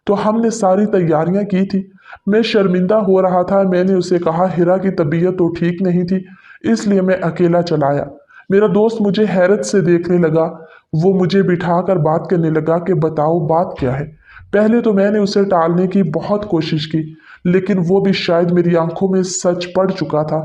[SPEAKER 1] तो हमने सारी तैयारियां की थी। मैं शर्मिंदा हो रहा था। मैंने उसे कहा हीरा की तबीयत तो ठीक नहीं थी, इसलिए मैं अकेला चला आया। मेरा दोस्त मुझे हैरत से देखने लगा। वो मुझे बिठाकर बात करने लगा कि बताओ बात क्या है। पहले तो मैंने उसे टालने की बहुत कोशिश की, लेकिन वो भी शायद मेरी आंखों में सच पड़ चुका था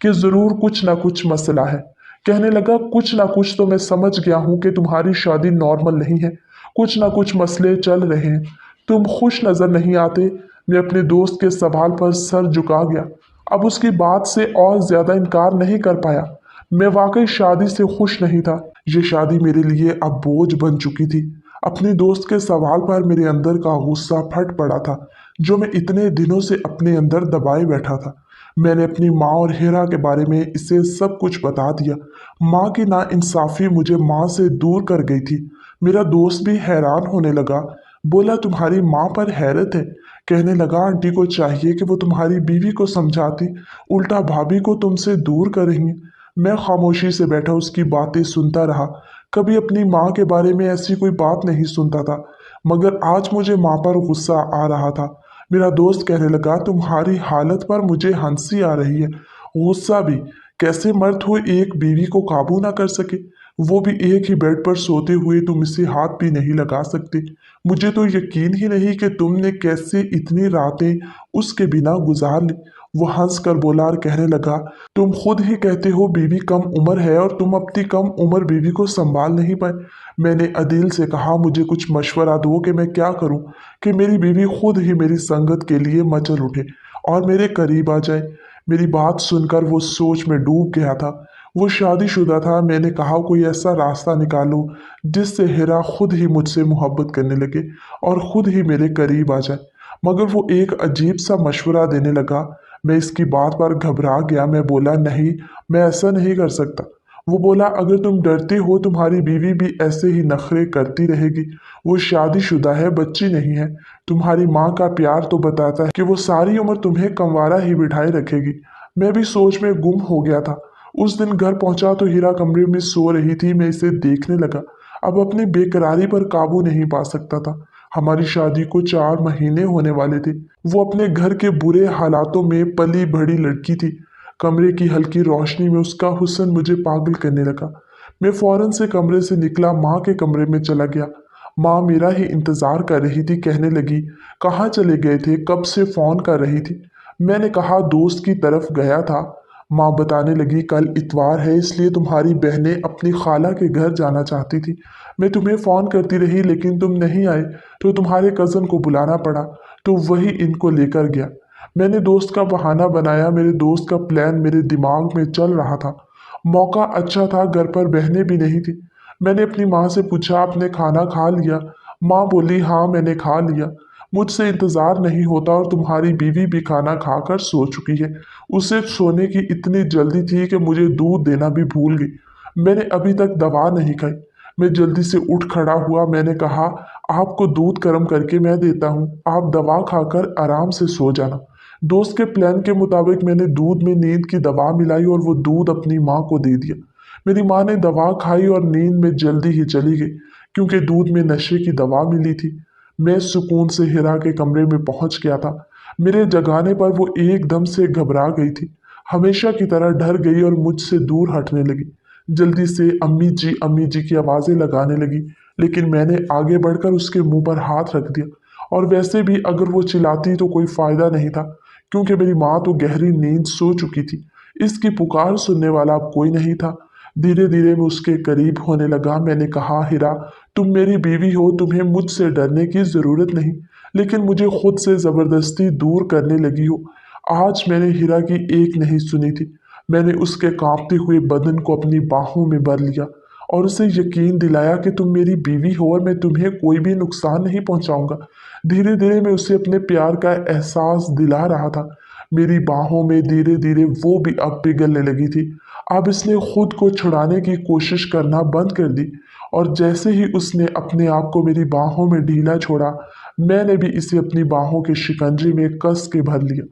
[SPEAKER 1] कि ज़रूर कुछ ना कुछ मसला है। कहने लगा कुछ ना कुछ तो मैं समझ गया हूँ कि तुम्हारी शादी नॉर्मल नहीं है, कुछ ना कुछ मसले चल रहे हैं, तुम खुश नज़र नहीं आते। मैं अपने दोस्त के सवाल पर सर झुका गया। अब उसकी बात से और ज़्यादा इनकार नहीं कर पाया। मैं वाकई शादी से खुश नहीं था। ये शादी मेरे लिए अब बोझ बन चुकी थी। अपने दोस्त के सवाल पर मेरे अंदर का गुस्सा फट पड़ा था, जो मैं इतने दिनों से अपने अंदर दबाए बैठा था। मैंने अपनी माँ और हीरा के बारे में इसे सब कुछ बता दिया। माँ की नाइंसाफ़ी मुझे माँ से दूर कर गई थी। मेरा दोस्त भी हैरान होने लगा। बोला तुम्हारी माँ पर हैरत है? कहने लगा आंटी को चाहिए कि वो तुम्हारी बीवी को समझाती, उल्टा भाभी को तुमसे दूर कर रही हैं। मैं खामोशी से बैठा उसकी बातें सुनता रहा। कभी अपनी माँ के बारे में ऐसी कोई बात नहीं सुनता था, मगर आज मुझे माँ पर गुस्सा आ रहा था। मेरा दोस्त कहने लगा तुम्हारी हालत पर मुझे हंसी आ रही है, गुस्सा भी। कैसे मर्द हो एक बीवी को काबू ना कर सके, वो भी एक ही बेड पर सोते हुए तुम इसे हाथ भी नहीं लगा सकते। मुझे तो यकीन ही नहीं कि तुमने कैसे इतनी रातें उसके बिना गुजार ली। वो हंस कर बोला और कहने लगा तुम खुद ही कहते हो बीवी कम उम्र है और तुम अपनी कम उम्र बीवी को संभाल नहीं पाए। मैंने अदील से कहा मुझे कुछ मशवरा दो कि मैं क्या करूं कि मेरी बीवी खुद ही मेरी संगत के लिए मचल उठे और मेरे करीब आ जाए। मेरी बात सुनकर वो सोच में डूब गया था। वो शादीशुदा था। मैंने कहा कोई ऐसा रास्ता निकालो जिससे हीरा खुद ही मुझसे मोहब्बत करने लगे और खुद ही मेरे करीब आ जाए। मगर वो एक अजीब सा मशवरा देने लगा। मैं इसकी बात पर घबरा गया। मैं बोला नहीं, मैं ऐसा नहीं कर सकता। वो बोला अगर तुम डरते हो तुम्हारी बीवी भी ऐसे ही नखरे करती रहेगी। वो शादीशुदा है, बच्ची नहीं है। तुम्हारी माँ का प्यार तो बताता है कि वो सारी उम्र तुम्हें कंवारा ही बिठाए रखेगी। मैं भी सोच में गुम हो गया था। उस दिन घर पहुंचा तो हीरा कमरे में सो रही थी। मैं इसे देखने लगा। अब अपनी बेकरारी पर काबू नहीं पा सकता था। हमारी शादी को 4 महीने होने वाले थे। वो अपने घर के बुरे हालातों में पली बड़ी लड़की थी। कमरे की हल्की रोशनी में उसका हुस्न मुझे पागल करने लगा। मैं फौरन से कमरे से निकला, माँ के कमरे में चला गया। माँ मेरा ही इंतज़ार कर रही थी। कहने लगी कहाँ चले गए थे, कब से फ़ोन कर रही थी? मैंने कहा दोस्त की तरफ गया था। माँ बताने लगी कल इतवार है, इसलिए तुम्हारी बहनें अपनी खाला के घर जाना चाहती थी। मैं तुम्हें फ़ोन करती रही लेकिन तुम नहीं आए, तो तुम्हारे कज़न को बुलाना पड़ा, तो वही इनको लेकर गया। मैंने दोस्त का बहाना बनाया। मेरे दोस्त का प्लान मेरे दिमाग में चल रहा था। मौका अच्छा था, घर पर बहनें भी नहीं थी। मैंने अपनी माँ से पूछा आपने खाना खा लिया? माँ बोली हाँ मैंने खा लिया। मुझसे इंतज़ार नहीं होता और तुम्हारी बीवी भी खाना खाकर सो चुकी है। उसे सोने की इतनी जल्दी थी कि मुझे दूध देना भी भूल गई। मैंने अभी तक दवा नहीं खाई। मैं जल्दी से उठ खड़ा हुआ। मैंने कहा आपको दूध गर्म करके मैं देता हूँ, आप दवा खाकर आराम से सो जाना। दोस्त के प्लान के मुताबिक मैंने दूध में नींद की दवा मिलाई और वो दूध अपनी माँ को दे दिया। मेरी माँ ने दवा खाई और नींद में जल्दी ही चली गई, क्योंकि दूध में नशे की दवा मिली थी। मैं सुकून से हीरा के कमरे में पहुंच गया था। मेरे जगाने पर वो एकदम से घबरा गई थी, हमेशा की तरह डर गई और मुझसे दूर हटने लगी। जल्दी से अम्मी जी की आवाज़ें लगाने लगी, लेकिन मैंने आगे बढ़कर उसके मुंह पर हाथ रख दिया। और वैसे भी अगर वो चिल्लाती तो कोई फ़ायदा नहीं था, क्योंकि मेरी माँ तो गहरी नींद सो चुकी थी। इसकी पुकार सुनने वाला अब कोई नहीं था। धीरे धीरे मैं उसके करीब होने लगा। मैंने कहा हीरा तुम मेरी बीवी हो, तुम्हें मुझसे डरने की ज़रूरत नहीं, लेकिन मुझे खुद से ज़बरदस्ती दूर करने लगी हो। आज मैंने हीरा की एक नहीं सुनी थी। मैंने उसके कांपते हुए बदन को अपनी बाहों में भर लिया और उसे यकीन दिलाया कि तुम मेरी बीवी हो और मैं तुम्हें कोई भी नुकसान नहीं पहुंचाऊंगा। धीरे धीरे मैं उसे अपने प्यार का एहसास दिला रहा था। मेरी बाहों में धीरे धीरे वो भी अब पिघलने लगी थी। अब इसने खुद को छुड़ाने की कोशिश करना बंद कर दी, और जैसे ही उसने अपने आप को मेरी बाहों में ढीला छोड़ा, मैंने भी इसे अपनी बाहों के शिकंजे में कस के भर लिया।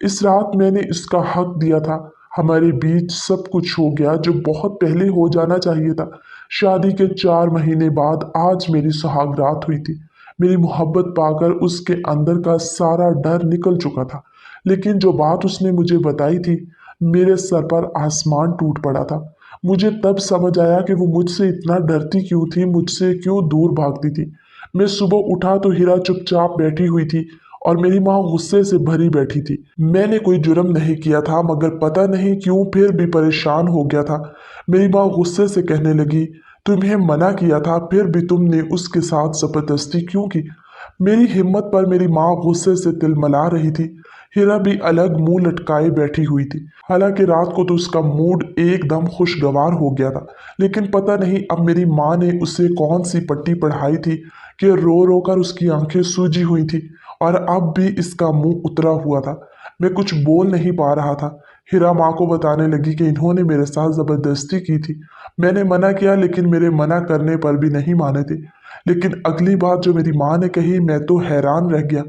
[SPEAKER 1] इस रात मैंने इसका हक दिया था। हमारे बीच सब कुछ हो गया जो बहुत पहले हो जाना चाहिए था। शादी के 4 महीने बाद आज मेरी सुहागरात हुई थी। मेरी मोहब्बत पाकर उसके अंदर का सारा डर निकल चुका था। लेकिन जो बात उसने मुझे बताई थी, मेरे सर पर आसमान टूट पड़ा था। मुझे तब समझ आया कि वो मुझसे इतना डरती क्यों थी, मुझसे क्यों दूर भागती थी। मैं सुबह उठा तो हीरा चुपचाप बैठी हुई थी और मेरी माँ गुस्से से भरी बैठी थी। मैंने कोई जुर्म नहीं किया था, मगर पता नहीं क्यों फिर भी परेशान हो गया था। मेरी माँ गुस्से से कहने लगी, तुम्हें मना किया था फिर भी तुमने उसके साथ जबरदस्ती क्यों की। मेरी हिम्मत पर मेरी माँ गुस्से से तिलमिला रही थी। हीरा भी अलग मुंह लटकाए बैठी हुई थी। हालांकि रात को तो उसका मूड एकदम खुशगवार हो गया था, लेकिन पता नहीं अब मेरी माँ ने उसे कौन सी पट्टी पढ़ाई थी कि रो रो कर उसकी आंखें सूजी हुई थी और अब भी इसका मुंह उतरा हुआ था। मैं कुछ बोल नहीं पा रहा था। हीरा माँ को बताने लगी कि इन्होंने मेरे साथ जबरदस्ती की थी। मैंने मना किया, लेकिन मेरे मना करने पर भी नहीं माने थे। लेकिन अगली बात जो मेरी माँ ने कही, मैं तो हैरान रह गया।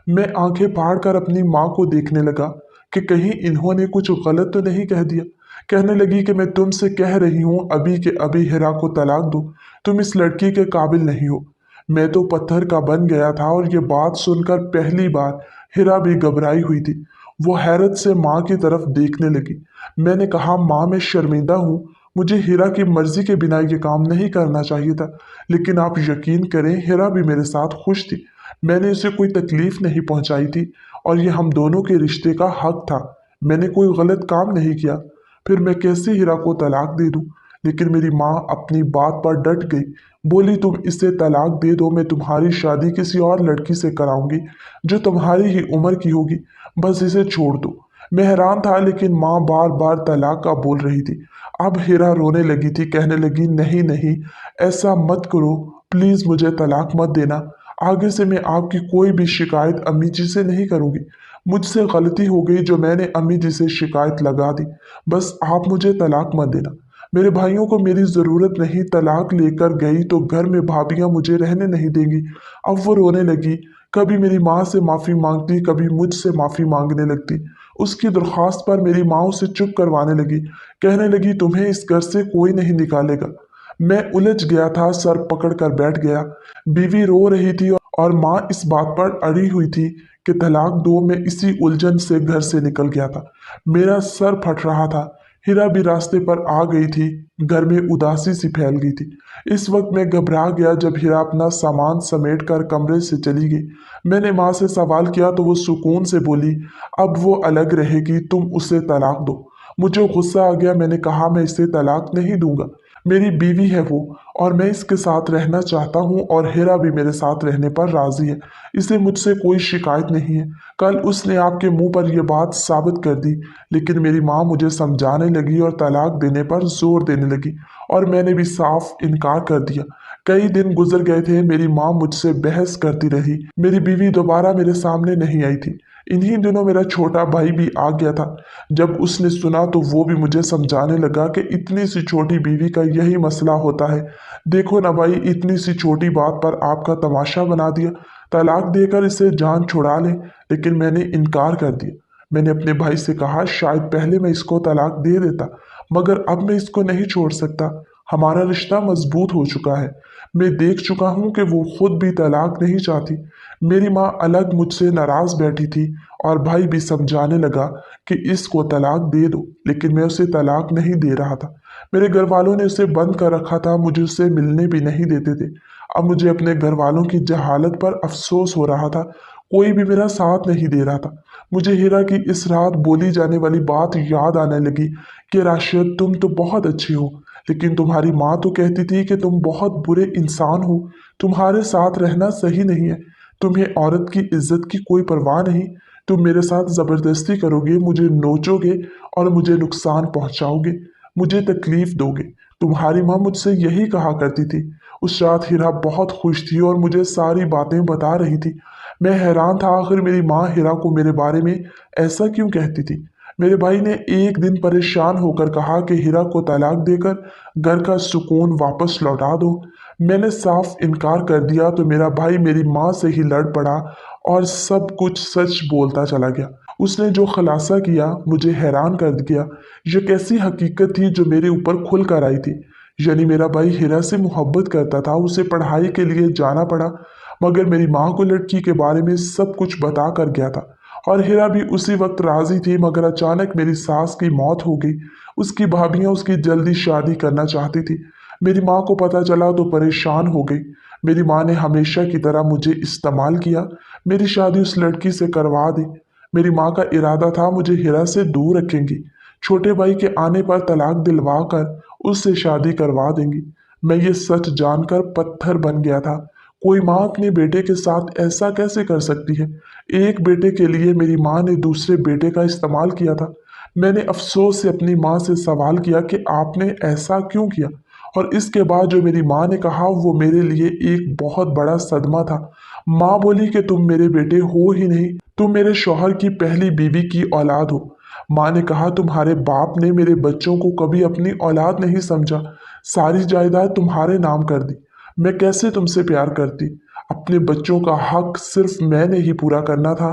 [SPEAKER 1] मैं आंखें फाड़ कर अपनी माँ को देखने लगा कि कहीं इन्होंने कुछ गलत तो नहीं कह दिया। कहने लगी कि मैं तुमसे कह रही हूँ अभी के अभी हीरा को तलाक दो। तुम इस लड़की के काबिल नहीं हो। मैं तो पत्थर का बन गया था, और ये बात सुनकर पहली बार हीरा भी घबराई हुई थी। वो हैरत से माँ की तरफ देखने लगी। मैंने कहा, माँ मैं शर्मिंदा हूँ। मुझे हीरा की मर्जी के बिना ये काम नहीं करना चाहिए था। लेकिन आप यकीन करें, हीरा भी मेरे साथ खुश थी। मैंने उसे कोई तकलीफ नहीं पहुंचाई थी, और ये हम दोनों के रिश्ते का हक था। मैंने कोई गलत काम नहीं किया। फिर मैं कैसे हीरा को तलाक दे दूं? लेकिन मेरी माँ अपनी बात पर डट गई। बोली, तुम इसे तलाक दे दो, मैं तुम्हारी शादी किसी और लड़की से कराऊंगी जो तुम्हारी ही उम्र की होगी। बस इसे छोड़ दो। मैं हैरान था, लेकिन माँ बार बार तलाक का बोल रही थी। अब हीरा रोने लगी थी, कहने लगी, नहीं नहीं, ऐसा मत करो, प्लीज मुझे तलाक मत देना। आगे से मैं आपकी कोई भी शिकायत अम्मी जी से नहीं करूंगी। मुझसे गलती हो गई जो मैंने अम्मी जी से शिकायत लगा दी। बस आप मुझे तलाक मत देना। मेरे भाइयों को मेरी ज़रूरत नहीं, तलाक लेकर गई तो घर में भाभियां मुझे रहने नहीं देंगी। अब वो रोने लगी। कभी मेरी माँ से माफ़ी मांगती, कभी मुझसे माफ़ी मांगने लगती। उसकी दरख्वास्त पर मेरी माँ उसे चुप करवाने लगी। कहने लगी, तुम्हें इस घर से कोई नहीं निकालेगा। मैं उलझ गया था, सर पकड़ कर बैठ गया। बीवी रो रही थी और माँ इस बात पर अड़ी हुई थी कि तलाक दो। मैं इसी उलझन से घर से निकल गया था। मेरा सर फट रहा था। हीरा भी रास्ते पर आ गई थी। घर में उदासी सी फैल गई थी। इस वक्त मैं घबरा गया जब हीरा अपना सामान समेट कर कमरे से चली गई। मैंने माँ से सवाल किया तो वो सुकून से बोली, अब वो अलग रहेगी, तुम उसे तलाक दो। मुझे गुस्सा आ गया। मैंने कहा, मैं इसे तलाक नहीं दूंगा। मेरी बीवी है वो, और मैं इसके साथ रहना चाहता हूँ, और हीरा भी मेरे साथ रहने पर राजी है। इसे मुझसे कोई शिकायत नहीं है। कल उसने आपके मुंह पर यह बात साबित कर दी। लेकिन मेरी माँ मुझे समझाने लगी और तलाक देने पर जोर देने लगी, और मैंने भी साफ इनकार कर दिया। कई दिन गुजर गए थे। मेरी माँ मुझसे बहस करती रही। मेरी बीवी दोबारा मेरे सामने नहीं आई थी। इन्हीं दिनों मेरा छोटा भाई भी आ गया था। जब उसने सुना तो वो भी मुझे समझाने लगा कि इतनी सी छोटी बीवी का यही मसला होता है। देखो ना भाई, इतनी सी छोटी बात पर आपका तमाशा बना दिया। तलाक देकर इसे जान छुड़ा ले। लेकिन मैंने इनकार कर दिया। मैंने अपने भाई से कहा, शायद पहले मैं इसको तलाक दे देता, मगर अब मैं इसको नहीं छोड़ सकता। हमारा रिश्ता मजबूत हो चुका है। मैं देख चुका हूँ कि वो खुद भी तलाक नहीं चाहती। मेरी माँ अलग मुझसे नाराज बैठी थी, और भाई भी समझाने लगा कि इसको तलाक दे दो, लेकिन मैं उसे तलाक नहीं दे रहा था। मेरे घर वालों ने उसे बंद कर रखा था, मुझे उससे मिलने भी नहीं देते थे। अब मुझे अपने घर वालों की जहालत पर अफसोस हो रहा था। कोई भी मेरा साथ नहीं दे रहा था। मुझे हीरा की इस रात बोली जाने वाली बात याद आने लगी कि राशिद, तुम तो बहुत अच्छी हो, लेकिन तुम्हारी माँ तो कहती थी कि तुम बहुत बुरे इंसान हो। तुम्हारे साथ रहना सही नहीं है। तुम्हें औरत की इज्जत की कोई परवाह नहीं। तुम मेरे साथ ज़बरदस्ती करोगे, मुझे नोचोगे और मुझे नुकसान पहुंचाओगे, मुझे तकलीफ दोगे। तुम्हारी माँ मुझसे यही कहा करती थी। उस रात हिरा बहुत खुश थी और मुझे सारी बातें बता रही थी। मैं हैरान था, आखिर मेरी माँ हिरा को मेरे बारे में ऐसा क्यों कहती थी। मेरे भाई ने एक दिन परेशान होकर कहा कि हिरा को तलाक देकर घर का सुकून वापस लौटा दो। मैंने साफ इनकार कर दिया तो मेरा भाई मेरी माँ से ही लड़ पड़ा और सब कुछ सच बोलता चला गया। उसने जो खुलासा किया मुझे हैरान कर दिया। ये कैसी हकीकत थी जो मेरे ऊपर खुल कर आई थी। यानी मेरा भाई हिरा से मोहब्बत करता था, उसे पढ़ाई के लिए जाना पड़ा, मगर मेरी माँ को लड़की के बारे में सब कुछ बता कर गया था। और हिरा भी उसी वक्त राजी थी, मगर अचानक मेरी सास की मौत हो गई। उसकी भाभियाँ उसकी जल्दी शादी करना चाहती थी। मेरी माँ को पता चला तो परेशान हो गई। मेरी माँ ने हमेशा की तरह मुझे इस्तेमाल किया, मेरी शादी उस लड़की से करवा दी। मेरी माँ का इरादा था मुझे हिरा से दूर रखेंगी, छोटे भाई के आने पर तलाक दिलवा कर उससे शादी करवा देंगी। मैं ये सच जानकर पत्थर बन गया था। कोई माँ अपने बेटे के साथ ऐसा कैसे कर सकती है। एक बेटे के लिए मेरी माँ ने दूसरे बेटे का इस्तेमाल किया था। मैंने अफसोस से अपनी माँ से सवाल किया कि आपने ऐसा क्यों किया। और इसके बाद जो मेरी माँ ने कहा वो मेरे लिए एक बहुत बड़ा सदमा था। माँ बोली कि तुम मेरे बेटे हो ही नहीं, तुम मेरे शौहर की पहली बीवी की औलाद हो। माँ ने कहा तुम्हारे बाप ने मेरे बच्चों को कभी अपनी औलाद नहीं समझा, सारी जायदाद तुम्हारे नाम कर दी। मैं कैसे तुमसे प्यार करती। अपने बच्चों का हक सिर्फ मैंने ही पूरा करना था।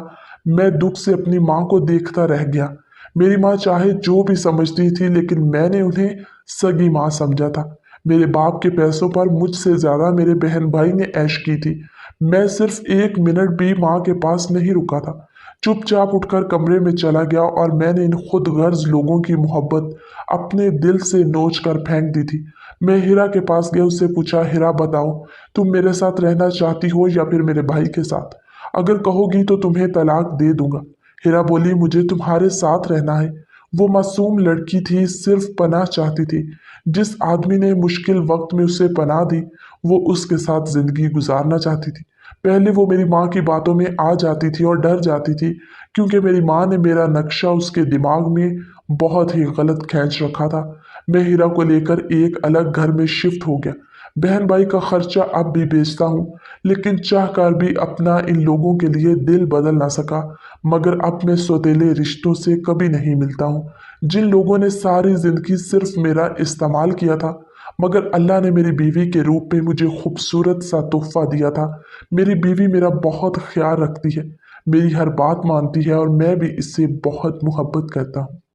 [SPEAKER 1] मैं दुख से अपनी माँ को देखता रह गया। मेरी माँ चाहे जो भी समझती थी, लेकिन मैंने उन्हें सगी माँ समझा था। मेरे बाप के पैसों पर मुझसे ज्यादा मेरे बहन भाई ने ऐश की थी। मैं सिर्फ एक मिनट भी माँ के पास नहीं रुका था। चुपचाप उठकर कमरे में चला गया और मैंने इन खुद गर्ज लोगों की मोहब्बत अपने दिल से नोच कर फेंक दी थी। मैं हीरा के पास गया, उससे पूछा, हीरा बताओ, तुम मेरे साथ रहना चाहती हो या फिर मेरे भाई के साथ। अगर कहोगी तो तुम्हें तलाक दे दूंगा। हीरा बोली, मुझे तुम्हारे साथ रहना है। वो मासूम लड़की थी, सिर्फ पनाह चाहती थी। जिस आदमी ने मुश्किल वक्त में उसे पनाह दी, वो उसके साथ जिंदगी गुजारना चाहती थी। पहले वो मेरी माँ की बातों में आ जाती थी और डर जाती थी, क्योंकि मेरी माँ ने मेरा नक्शा उसके दिमाग में बहुत ही गलत खींच रखा था। मैं हीरा को लेकर एक अलग घर में शिफ्ट हो गया। बहन भाई का खर्चा अब भी बेचता हूँ, लेकिन चाह कर भी अपना इन लोगों के लिए दिल बदल ना सका। मगर अब मैं सौतेले रिश्तों से कभी नहीं मिलता हूँ, जिन लोगों ने सारी जिंदगी सिर्फ मेरा इस्तेमाल किया था। मगर अल्लाह ने मेरी बीवी के रूप में मुझे खूबसूरत सा तोहफा दिया था। मेरी बीवी मेरा बहुत ख्याल रखती है, मेरी हर बात मानती है और मैं भी इससे बहुत मोहब्बत करता हूँ।